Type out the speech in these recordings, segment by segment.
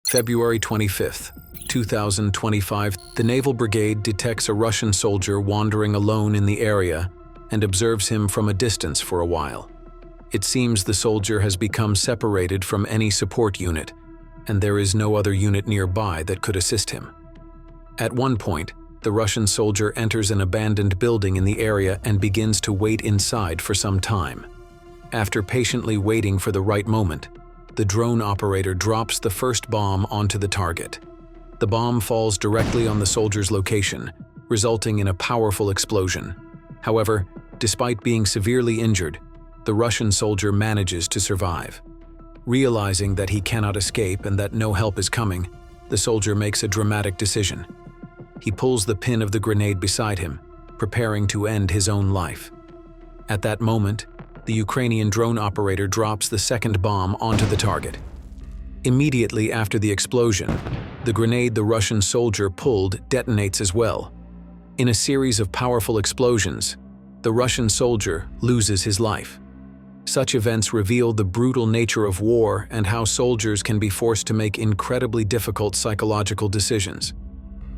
February 25th, 2025, the Naval Brigade detects a Russian soldier wandering alone in the area and observes him from a distance for a while. It seems the soldier has become separated from any support unit, and there is no other unit nearby that could assist him. At one point, the Russian soldier enters an abandoned building in the area and begins to wait inside for some time. After patiently waiting for the right moment, the drone operator drops the first bomb onto the target. The bomb falls directly on the soldier's location, resulting in a powerful explosion. However, despite being severely injured, the Russian soldier manages to survive. Realizing that he cannot escape and that no help is coming, the soldier makes a dramatic decision. He pulls the pin of the grenade beside him, preparing to end his own life. At that moment, the Ukrainian drone operator drops the second bomb onto the target. Immediately after the explosion, the grenade the Russian soldier pulled detonates as well. In a series of powerful explosions, the Russian soldier loses his life. Such events reveal the brutal nature of war and how soldiers can be forced to make incredibly difficult psychological decisions.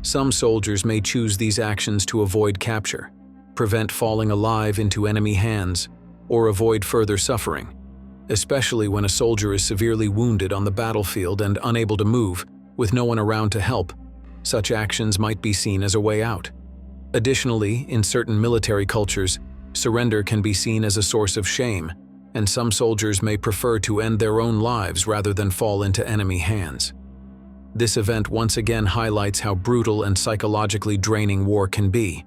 Some soldiers may choose these actions to avoid capture, prevent falling alive into enemy hands, or avoid further suffering. Especially when a soldier is severely wounded on the battlefield and unable to move, with no one around to help, such actions might be seen as a way out. Additionally, in certain military cultures, surrender can be seen as a source of shame, and some soldiers may prefer to end their own lives rather than fall into enemy hands. This event once again highlights how brutal and psychologically draining war can be.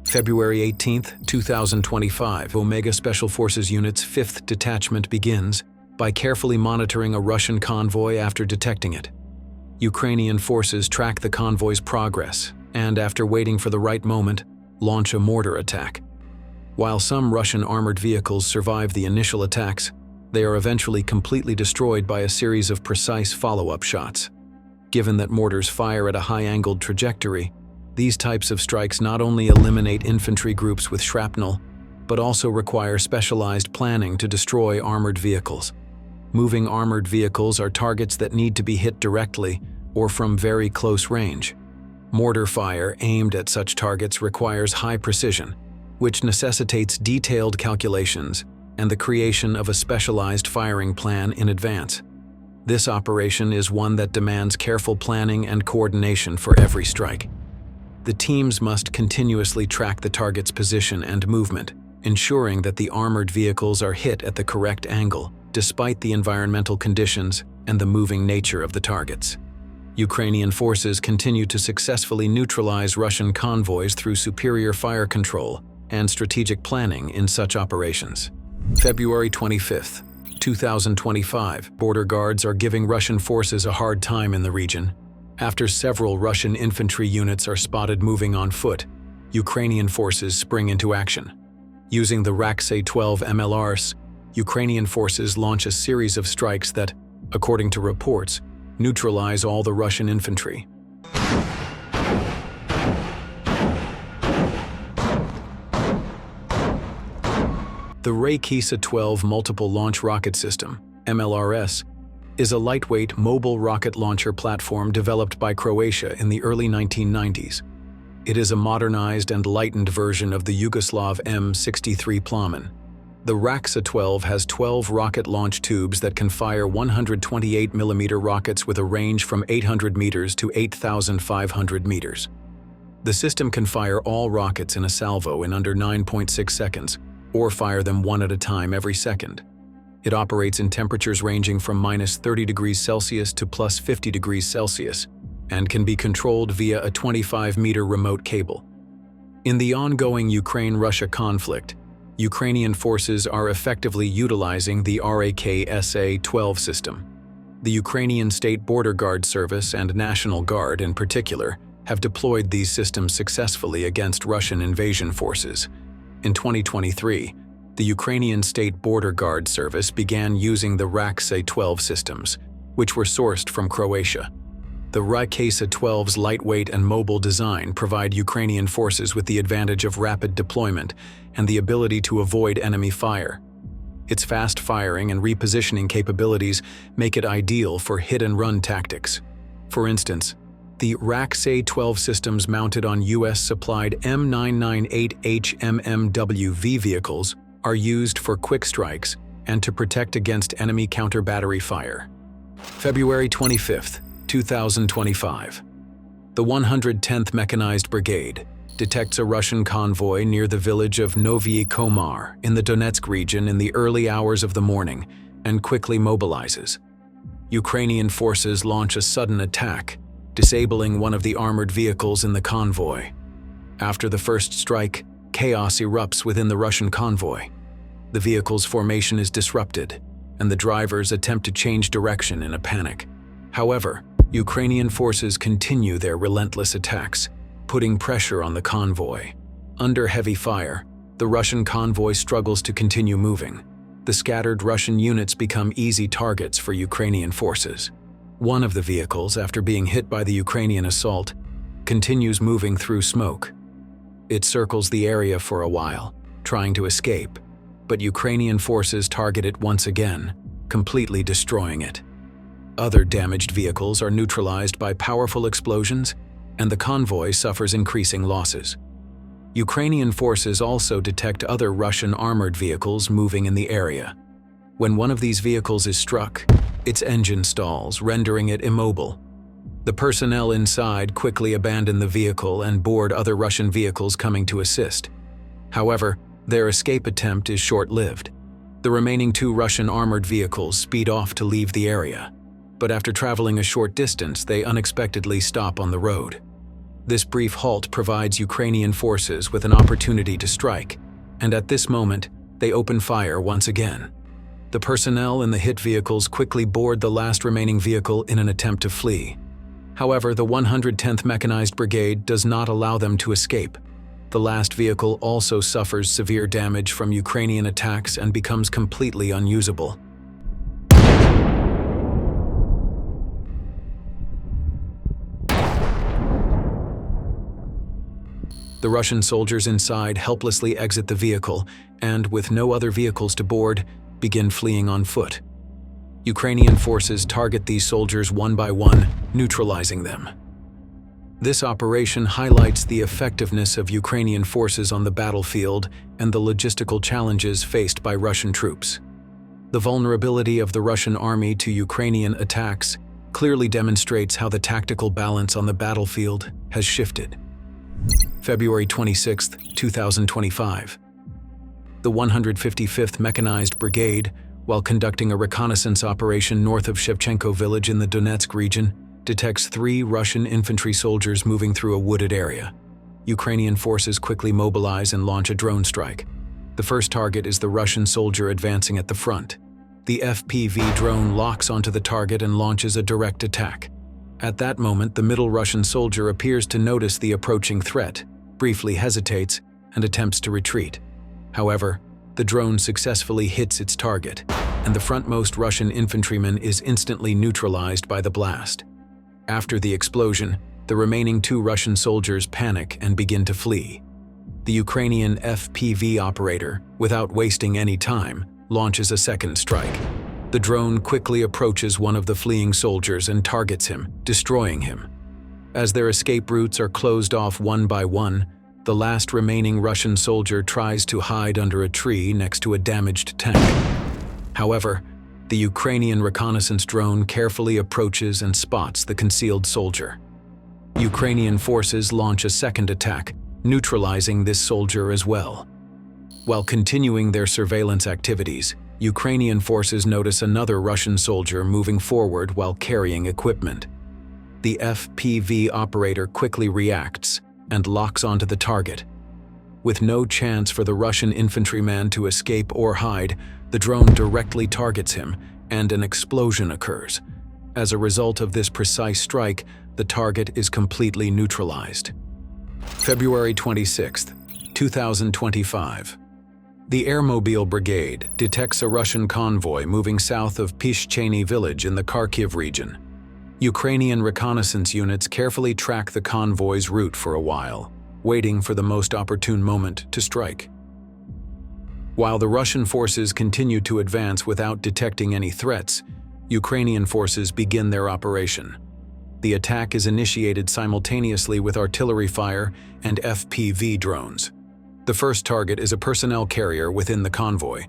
February 18th, 2025, Omega Special Forces Unit's 5th Detachment begins by carefully monitoring a Russian convoy after detecting it. Ukrainian forces track the convoy's progress and, after waiting for the right moment, launch a mortar attack. While some Russian armored vehicles survive the initial attacks, they are eventually completely destroyed by a series of precise follow-up shots. Given that mortars fire at a high-angled trajectory, these types of strikes not only eliminate infantry groups with shrapnel, but also require specialized planning to destroy armored vehicles. Moving armored vehicles are targets that need to be hit directly or from very close range. Mortar fire aimed at such targets requires high precision, which necessitates detailed calculations and the creation of a specialized firing plan in advance. This operation is one that demands careful planning and coordination for every strike. The teams must continuously track the target's position and movement, ensuring that the armored vehicles are hit at the correct angle, despite the environmental conditions and the moving nature of the targets. Ukrainian forces continue to successfully neutralize Russian convoys through superior fire control and strategic planning in such operations. February 25th, 2025, border guards are giving Russian forces a hard time in the region. After several Russian infantry units are spotted moving on foot, Ukrainian forces spring into action. Using the Raksay-12 MLRs, Ukrainian forces launch a series of strikes that, according to reports, neutralize all the Russian infantry. The Raksay-12 Multiple Launch Rocket System, MLRS, is a lightweight mobile rocket launcher platform developed by Croatia in the early 1990s. It is a modernized and lightened version of the Yugoslav M63 Plamen. The Raksay-12 has 12 rocket launch tubes that can fire 128mm rockets with a range from 800 meters to 8,500 meters. The system can fire all rockets in a salvo in under 9.6 seconds, or fire them one at a time every second. It operates in temperatures ranging from -30°C to +50°C, and can be controlled via a 25-meter remote cable. In the ongoing Ukraine-Russia conflict, Ukrainian forces are effectively utilizing the Raksay-12 system. The Ukrainian State Border Guard Service and National Guard, in particular, have deployed these systems successfully against Russian invasion forces. In 2023, the Ukrainian State Border Guard Service began using the Raksay-12 systems, which were sourced from Croatia. The Raksay-12's lightweight and mobile design provide Ukrainian forces with the advantage of rapid deployment and the ability to avoid enemy fire. Its fast firing and repositioning capabilities make it ideal for hit-and-run tactics. For instance, the RAC-Se-12 systems mounted on US-supplied M998 HMMWV vehicles are used for quick strikes and to protect against enemy counter-battery fire. February 25, 2025. The 110th Mechanized Brigade detects a Russian convoy near the village of Novyi Komar in the Donetsk region in the early hours of the morning and quickly mobilizes. Ukrainian forces launch a sudden attack, disabling one of the armored vehicles in the convoy. After the first strike, chaos erupts within the Russian convoy. The vehicle's formation is disrupted, and the drivers attempt to change direction in a panic. However, Ukrainian forces continue their relentless attacks, putting pressure on the convoy. Under heavy fire, the Russian convoy struggles to continue moving. The scattered Russian units become easy targets for Ukrainian forces. One of the vehicles, after being hit by the Ukrainian assault, continues moving through smoke. It circles the area for a while, trying to escape, but Ukrainian forces target it once again, completely destroying it. Other damaged vehicles are neutralized by powerful explosions, and the convoy suffers increasing losses. Ukrainian forces also detect other Russian armored vehicles moving in the area. When one of these vehicles is struck, its engine stalls, rendering it immobile. The personnel inside quickly abandon the vehicle and board other Russian vehicles coming to assist. However, their escape attempt is short-lived. The remaining 2 Russian armored vehicles speed off to leave the area, but after traveling a short distance, they unexpectedly stop on the road. This brief halt provides Ukrainian forces with an opportunity to strike, and at this moment, they open fire once again. The personnel in the hit vehicles quickly board the last remaining vehicle in an attempt to flee. However, the 110th Mechanized Brigade does not allow them to escape. The last vehicle also suffers severe damage from Ukrainian attacks and becomes completely unusable. The Russian soldiers inside helplessly exit the vehicle and, with no other vehicles to board, begin fleeing on foot. Ukrainian forces target these soldiers one by one, neutralizing them. This operation highlights the effectiveness of Ukrainian forces on the battlefield and the logistical challenges faced by Russian troops. The vulnerability of the Russian army to Ukrainian attacks clearly demonstrates how the tactical balance on the battlefield has shifted. February 26, 2025. The 155th Mechanized Brigade, while conducting a reconnaissance operation north of Shevchenko village in the Donetsk region, detects 3 Russian infantry soldiers moving through a wooded area. Ukrainian forces quickly mobilize and launch a drone strike. The first target is the Russian soldier advancing at the front. The FPV drone locks onto the target and launches a direct attack. At that moment, the middle Russian soldier appears to notice the approaching threat, briefly hesitates, and attempts to retreat. However, the drone successfully hits its target, and the frontmost Russian infantryman is instantly neutralized by the blast. After the explosion, the remaining 2 Russian soldiers panic and begin to flee. The Ukrainian FPV operator, without wasting any time, launches a second strike. The drone quickly approaches one of the fleeing soldiers and targets him, destroying him. As their escape routes are closed off one by one, the last remaining Russian soldier tries to hide under a tree next to a damaged tank. However, the Ukrainian reconnaissance drone carefully approaches and spots the concealed soldier. Ukrainian forces launch a second attack, neutralizing this soldier as well. While continuing their surveillance activities, Ukrainian forces notice another Russian soldier moving forward while carrying equipment. The FPV operator quickly reacts and locks onto the target. With no chance for the Russian infantryman to escape or hide, the drone directly targets him, and an explosion occurs. As a result of this precise strike, the target is completely neutralized. February 26, 2025. The Airmobile Brigade detects a Russian convoy moving south of Pishcheny village in the Kharkiv region. Ukrainian reconnaissance units carefully track the convoy's route for a while, waiting for the most opportune moment to strike. While the Russian forces continue to advance without detecting any threats, Ukrainian forces begin their operation. The attack is initiated simultaneously with artillery fire and FPV drones. The first target is a personnel carrier within the convoy.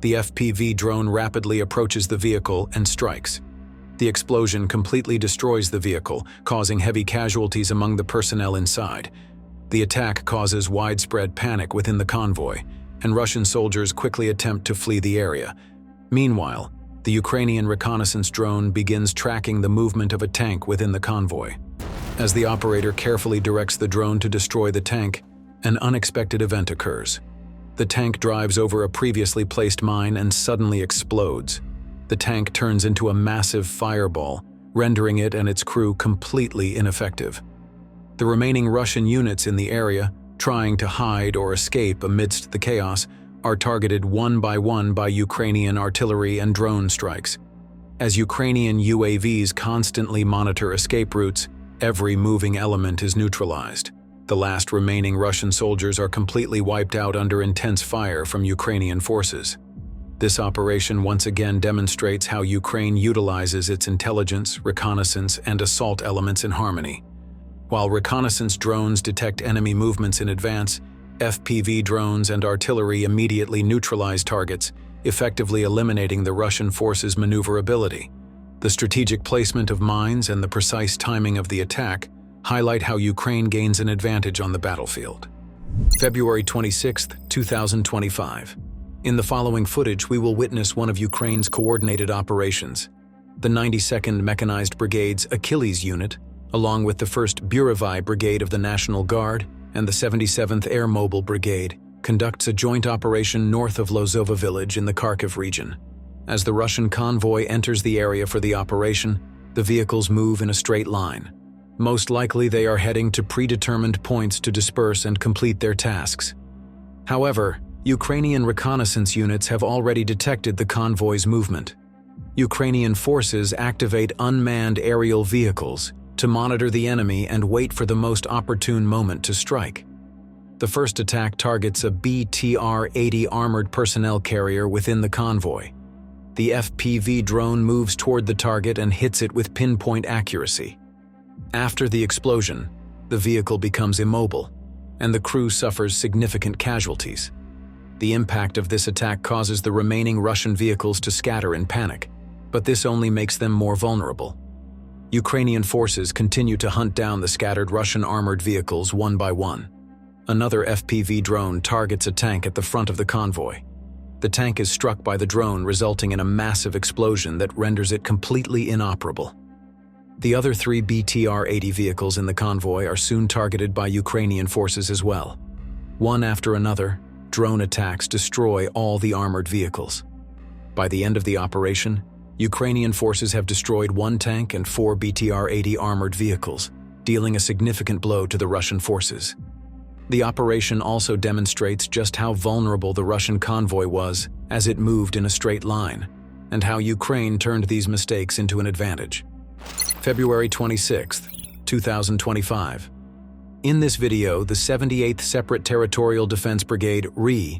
The FPV drone rapidly approaches the vehicle and strikes. The explosion completely destroys the vehicle, causing heavy casualties among the personnel inside. The attack causes widespread panic within the convoy, and Russian soldiers quickly attempt to flee the area. Meanwhile, the Ukrainian reconnaissance drone begins tracking the movement of a tank within the convoy. As the operator carefully directs the drone to destroy the tank, an unexpected event occurs. The tank drives over a previously placed mine and suddenly explodes. The tank turns into a massive fireball, rendering it and its crew completely ineffective. The remaining Russian units in the area, trying to hide or escape amidst the chaos, are targeted one by Ukrainian artillery and drone strikes. As Ukrainian UAVs constantly monitor escape routes, every moving element is neutralized. The last remaining Russian soldiers are completely wiped out under intense fire from Ukrainian forces. This operation once again demonstrates how Ukraine utilizes its intelligence, reconnaissance, and assault elements in harmony. While reconnaissance drones detect enemy movements in advance, FPV drones and artillery immediately neutralize targets, effectively eliminating the Russian forces' maneuverability. The strategic placement of mines and the precise timing of the attack highlight how Ukraine gains an advantage on the battlefield. February 26, 2025. In the following footage, we will witness one of Ukraine's coordinated operations. The 92nd Mechanized Brigade's Achilles unit, along with the 1st Burovai Brigade of the National Guard and the 77th Air Mobile Brigade, conducts a joint operation north of Lozova village in the Kharkiv region. As the Russian convoy enters the area for the operation, the vehicles move in a straight line. Most likely they are heading to predetermined points to disperse and complete their tasks. However, Ukrainian reconnaissance units have already detected the convoy's movement. Ukrainian forces activate unmanned aerial vehicles to monitor the enemy and wait for the most opportune moment to strike. The first attack targets a BTR-80 armored personnel carrier within the convoy. The FPV drone moves toward the target and hits it with pinpoint accuracy. After the explosion, the vehicle becomes immobile, and the crew suffers significant casualties. The impact of this attack causes the remaining Russian vehicles to scatter in panic, but this only makes them more vulnerable. Ukrainian forces continue to hunt down the scattered Russian armored vehicles one by one. Another FPV drone targets a tank at the front of the convoy. The tank is struck by the drone, resulting in a massive explosion that renders it completely inoperable. The other 3 BTR-80 vehicles in the convoy are soon targeted by Ukrainian forces as well. One after another, drone attacks destroy all the armored vehicles. By the end of the operation, Ukrainian forces have destroyed 1 tank and 4 BTR-80 armored vehicles, dealing a significant blow to the Russian forces. The operation also demonstrates just how vulnerable the Russian convoy was as it moved in a straight line, and how Ukraine turned these mistakes into an advantage. February 26, 2025. In this video, the 78th Separate Territorial Defense Brigade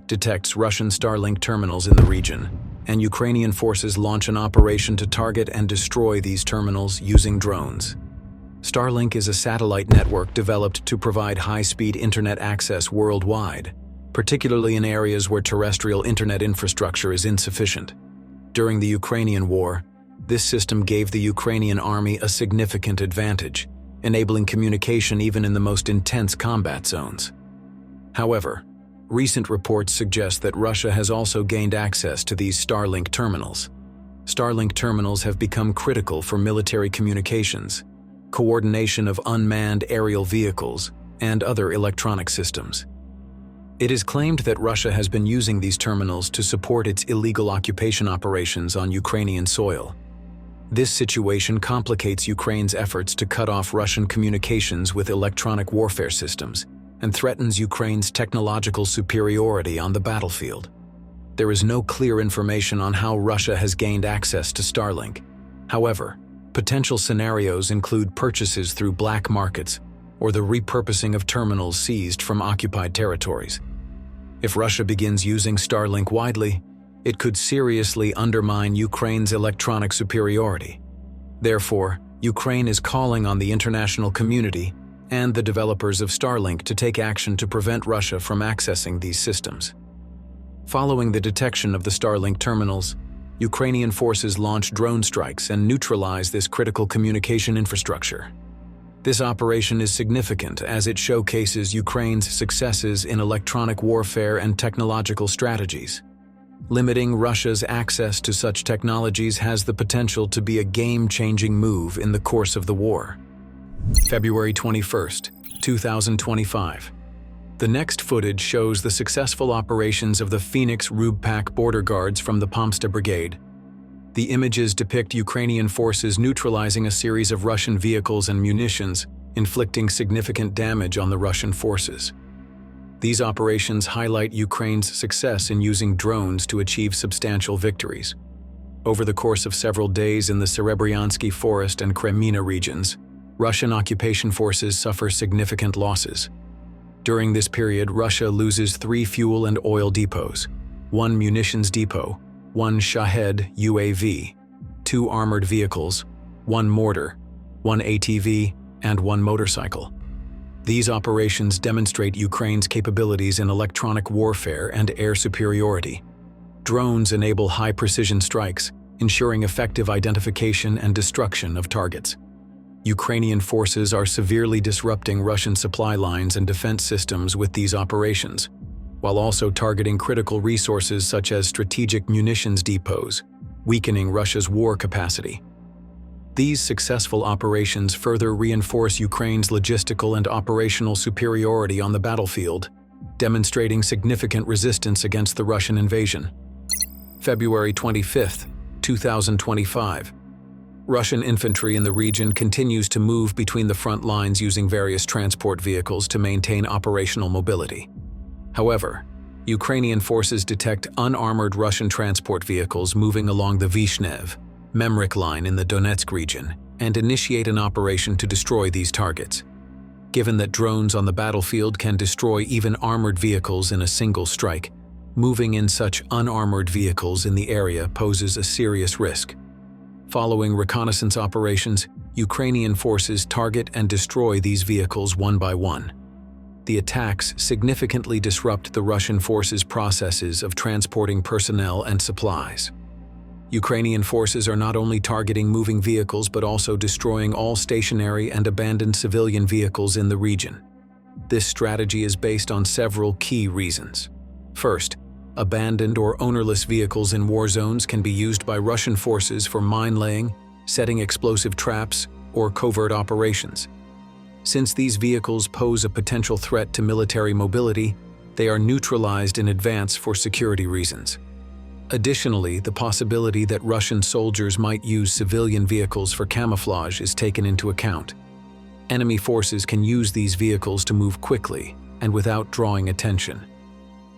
detects Russian Starlink terminals in the region, and Ukrainian forces launch an operation to target and destroy these terminals using drones. Starlink is a satellite network developed to provide high-speed internet access worldwide, particularly in areas where terrestrial internet infrastructure is insufficient. During the Ukrainian war, this system gave the Ukrainian army a significant advantage, enabling communication even in the most intense combat zones. However, recent reports suggest that Russia has also gained access to these Starlink terminals. Starlink terminals have become critical for military communications, coordination of unmanned aerial vehicles, and other electronic systems. It is claimed that Russia has been using these terminals to support its illegal occupation operations on Ukrainian soil. This situation complicates Ukraine's efforts to cut off Russian communications with electronic warfare systems and threatens Ukraine's technological superiority on the battlefield. There is no clear information on how Russia has gained access to Starlink. However, potential scenarios include purchases through black markets or the repurposing of terminals seized from occupied territories. If Russia begins using Starlink widely, it could seriously undermine Ukraine's electronic superiority. Therefore, Ukraine is calling on the international community and the developers of Starlink to take action to prevent Russia from accessing these systems. Following the detection of the Starlink terminals, Ukrainian forces launched drone strikes and neutralized this critical communication infrastructure. This operation is significant as it showcases Ukraine's successes in electronic warfare and technological strategies. Limiting Russia's access to such technologies has the potential to be a game-changing move in the course of the war. February 21st, 2025. The next footage shows the successful operations of the Phoenix Rubpak border guards from the Pomsta Brigade. The images depict Ukrainian forces neutralizing a series of Russian vehicles and munitions, inflicting significant damage on the Russian forces. These operations highlight Ukraine's success in using drones to achieve substantial victories. Over the course of several days in the Serebryansky Forest and Kremina regions, Russian occupation forces suffer significant losses. During this period, Russia loses 3 fuel and oil depots, 1 munitions depot, 1 Shahed UAV, 2 armored vehicles, 1 mortar, 1 ATV, and 1 motorcycle. These operations demonstrate Ukraine's capabilities in electronic warfare and air superiority. Drones enable high-precision strikes, ensuring effective identification and destruction of targets. Ukrainian forces are severely disrupting Russian supply lines and defense systems with these operations, while also targeting critical resources such as strategic munitions depots, weakening Russia's war capacity. These successful operations further reinforce Ukraine's logistical and operational superiority on the battlefield, demonstrating significant resistance against the Russian invasion. February 25, 2025. Russian infantry in the region continues to move between the front lines using various transport vehicles to maintain operational mobility. However, Ukrainian forces detect unarmored Russian transport vehicles moving along the Vyshnev, Memrik line in the Donetsk region and initiate an operation to destroy these targets. Given that drones on the battlefield can destroy even armored vehicles in a single strike, moving in such unarmored vehicles in the area poses a serious risk. Following reconnaissance operations, Ukrainian forces target and destroy these vehicles one by one. The attacks significantly disrupt the Russian forces' processes of transporting personnel and supplies. Ukrainian forces are not only targeting moving vehicles but also destroying all stationary and abandoned civilian vehicles in the region. This strategy is based on several key reasons. First, abandoned or ownerless vehicles in war zones can be used by Russian forces for mine-laying, setting explosive traps, or covert operations. Since these vehicles pose a potential threat to military mobility, they are neutralized in advance for security reasons. Additionally, the possibility that Russian soldiers might use civilian vehicles for camouflage is taken into account. Enemy forces can use these vehicles to move quickly and without drawing attention.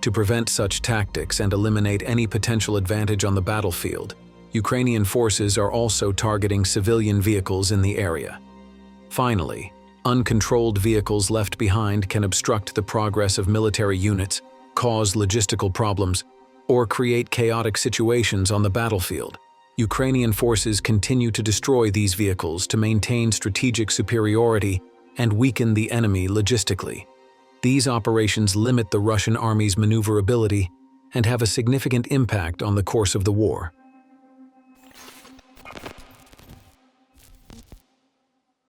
To prevent such tactics and eliminate any potential advantage on the battlefield, Ukrainian forces are also targeting civilian vehicles in the area. Finally, uncontrolled vehicles left behind can obstruct the progress of military units, cause logistical problems, or create chaotic situations on the battlefield. Ukrainian forces continue to destroy these vehicles to maintain strategic superiority and weaken the enemy logistically. These operations limit the Russian army's maneuverability and have a significant impact on the course of the war.